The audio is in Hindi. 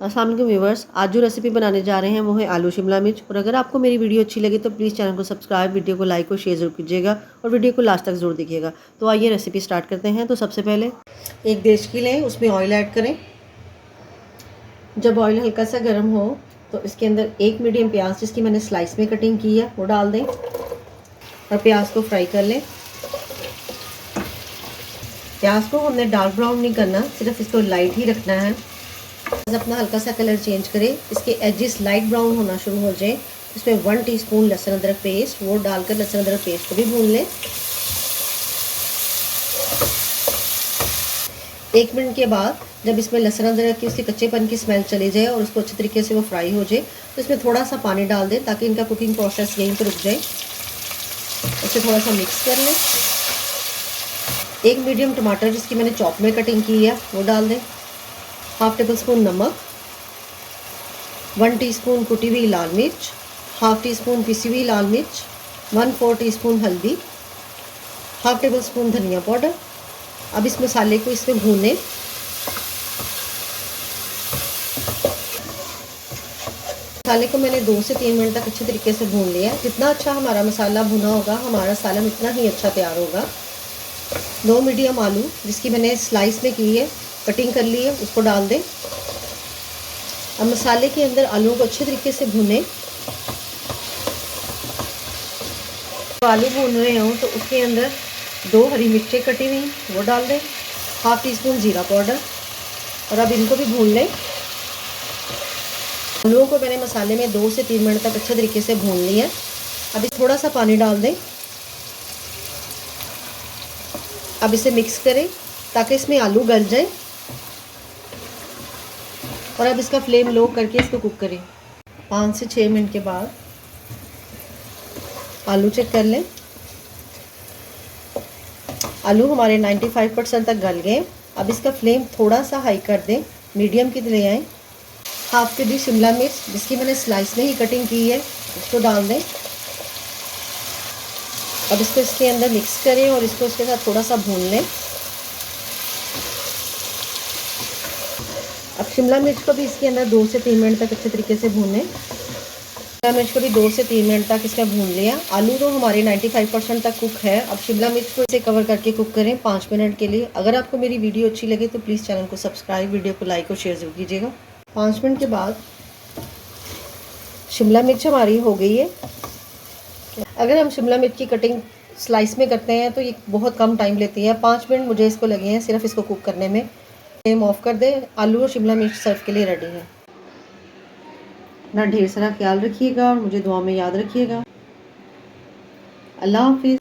अस्सलाम वालेकुम व्यूवर्स, आज जो रेसिपी बनाने जा रहे हैं वो है आलू शिमला मिर्च। और अगर आपको मेरी वीडियो अच्छी लगे तो प्लीज़ चैनल को सब्सक्राइब, वीडियो को लाइक और शेयर जरूर कीजिएगा और वीडियो को लास्ट तक जरूर देखिएगा। तो आइए रेसिपी स्टार्ट करते हैं। तो सबसे पहले एक देचकी लें, उसमें ऑयल ऐड करें। जब ऑयल हल्का सा गर्म हो तो इसके अंदर एक मीडियम प्याज जिसकी मैंने स्लाइस में कटिंग की है वो डाल दें और प्याज को फ्राई कर लें। प्याज को हमने डार्क ब्राउन नहीं करना, सिर्फ इसको लाइट ही रखना है। अपना हल्का सा कलर चेंज करें, इसके एजेस लाइट ब्राउन होना शुरू हो जाए, इसमें 1 टीस्पून लहसुन अदरक पेस्ट वो डालकर लहसुन अदरक पेस्ट को भी भून लें। 1 मिनट के बाद जब इसमें लहसुन अदरक की उसके कच्चेपन की स्मेल चली जाए और उसको अच्छे तरीके से वो फ्राई हो जाए तो इसमें थोड़ा सा पानी डाल दें ताकि इनका कुकिंग प्रोसेस यहीं पर रुक जाए। इसे थोड़ा सा मिक्स कर लें। एक मीडियम टमाटर जिसकी मैंने चॉप में कटिंग की है वो डाल दें। हाफ टेबल स्पून नमक, 1 टीस्पून कुटी हुई लाल मिर्च, हाफ टी स्पून पिसी हुई लाल मिर्च, 1/4 टीस्पून हल्दी, हाफ टेबल स्पून धनिया पाउडर। अब इस मसाले को इसमें भूनें। मसाले को मैंने 2 से 3 मिनट तक अच्छे तरीके से भून लिया है। जितना अच्छा हमारा मसाला भुना होगा हमारा सालन उतना ही अच्छा तैयार होगा। 2 मीडियम आलू जिसकी मैंने स्लाइस में की है, कटिंग कर ली है, उसको डाल दें। अब मसाले के अंदर आलू को अच्छे तरीके से भूनें। तो आलू भून रहे हों तो उसके अंदर 2 हरी मिर्चें कटी हुई वो डाल दें, हाफ टी स्पून जीरा पाउडर, और अब इनको भी भून लें। आलूओं को मैंने मसाले में 2 से 3 मिनट तक अच्छे तरीके से भून लिया है। अब थोड़ा सा पानी डाल दें। अब इसे मिक्स करें ताकि इसमें आलू गल जाए और अब इसका फ्लेम लो करके इसको कुक करें। 5 से 6 मिनट के बाद आलू चेक कर लें। आलू हमारे 95% तक गल गए। अब इसका फ्लेम थोड़ा सा हाई कर दें, मीडियम की तरह आए। हाफ के जी शिमला मिर्च जिसकी मैंने स्लाइस में ही कटिंग की है उसको डाल दें। अब इसको इसके अंदर मिक्स करें और इसको इसके साथ थोड़ा सा भून लें। अब शिमला मिर्च को भी इसके अंदर 2 से 3 मिनट तक अच्छे तरीके से भूनें। शिमला मिर्च को भी 2 से 3 मिनट तक इसमें भून लिया। आलू तो हमारे 95% तक कुक है। अब शिमला मिर्च को इसे कवर करके कुक करें 5 मिनट के लिए। अगर आपको मेरी वीडियो अच्छी लगे तो प्लीज़ चैनल को सब्सक्राइब, वीडियो को लाइक और शेयर जरूर कीजिएगा। 5 मिनट के बाद शिमला मिर्च हमारी हो गई है। अगर हम शिमला मिर्च की कटिंग स्लाइस में करते हैं तो ये बहुत कम टाइम लेती है। 5 मिनट मुझे इसको लगे हैं सिर्फ इसको कुक करने में। फ्लेम ऑफ कर दें। आलू और शिमला मिर्च सर्व के लिए रेडी है। अपना ढेर सारा ख्याल रखिएगा और मुझे दुआ में याद रखिएगा। अल्लाह हाफिज़।